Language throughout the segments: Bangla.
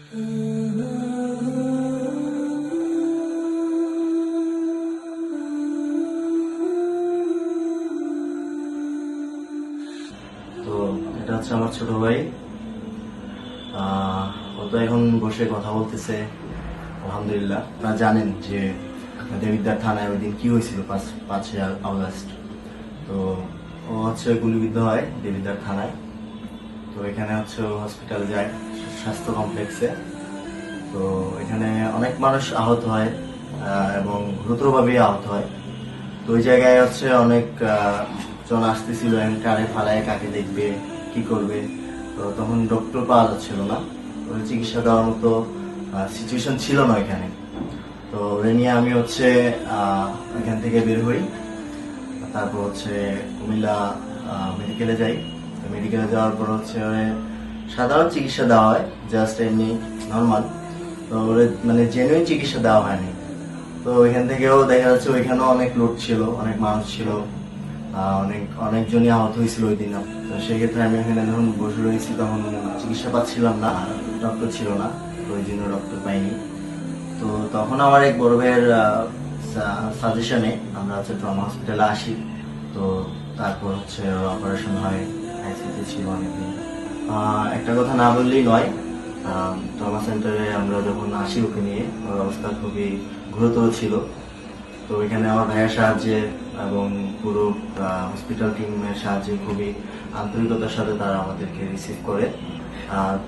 তো এটা হচ্ছে আমার ছোট ভাই। ও তো এখন বসে কথা বলতেছে আলহামদুলিল্লাহ। আপনারা জানেন যে দেবিদ্বার থানায় ওই দিন কি হয়েছিল 5ই আগস্ট। তো ও হচ্ছে গুলিবিদ্ধ হয় দেবিদ্বার থানায়। তো এখানে হচ্ছে ও হসপিটালে যায়, স্বাস্থ্য কমপ্লেক্সে। তো এখানে অনেক মানুষ আহত হয় এবং গুরুতরভাবে আহত হয়। তো ওই জায়গায় হচ্ছে অনেক জন আসতেছিল, কারে ফালায় কাকে দেখবে কি করবে। তো তখন ডক্টর পাওয়া যাচ্ছিল না, ওর চিকিৎসা দেওয়ার মতো সিচুয়েশন ছিল না এখানে। তো ওরে নিয়ে আমি হচ্ছে এখান থেকে বের হই। তারপর হচ্ছে কুমিল্লা মেডিকেলে যাই। মেডিকেলে যাওয়ার পর হচ্ছে ওরে সাধারণ চিকিৎসা দেওয়া হয়, জাস্ট এমনি নর্মাল। তো ওরে মানে জেনুইন চিকিৎসা দেওয়া হয়নি। তো ওইখান থেকেও দেখা যাচ্ছে ওইখানেও অনেক লোক ছিল, অনেক মানুষ ছিল, অনেকজনই আহত হয়েছিল ওই দিনও। তো সেক্ষেত্রে আমি এখানে যখন বসে রয়েছি তখন চিকিৎসা পাচ্ছিলাম না, ডক্টর ছিল না, তো ওই জন্য ডক্টর পাইনি। তো তখন আমার এক বড় ভাইয়ের সাজেশনে আমরা হচ্ছে ট্রমা হসপিটালে আসি। তো তারপর হচ্ছে অপারেশন হয়, আইসিইউতে ছিল অনেকদিন। একটা কথা না বললেই নয়, ট্রমা সেন্টারে আমরা যখন আসি ওকে নিয়ে, ওর অবস্থা খুবই গুরুতর ছিল। তো এখানে আমার ভাইয়ের সাহায্যে এবং পুরো হসপিটাল টিমের সাহায্যে খুবই আন্তরিকতার সাথে তারা আমাদেরকে রিসিভ করে।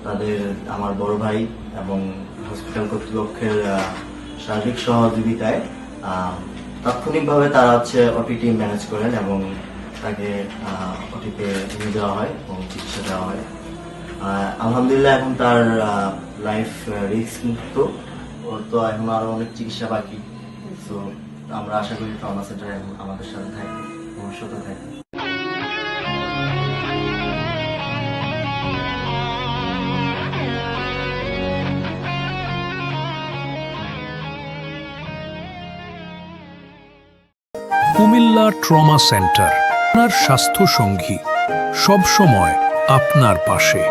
তাদের আমার বড় ভাই এবং হসপিটাল কর্তৃপক্ষের সার্বিক সহযোগিতায় তাৎক্ষণিকভাবে তারা হচ্ছে ওটিটি ম্যানেজ করেন এবং তাকে ওটিতে নিয়ে যাওয়া হয় এবং চিকিৎসা দেওয়া হয়। আলহামদুলিল্লাহ এখন তার লাইফ রিস্ক মুক্ত। ওর তো এখন আরো অনেক চিকিৎসা বাকি। তো আমরা আশা করি ট্রমা সেন্টার আমাদের সাথে থাকবে, ভবিষ্যতে থাকবে। কুমিল্লা ট্রমা সেন্টার, আপনার স্বাস্থ্য সঙ্গী, সব সময় আপনার পাশে।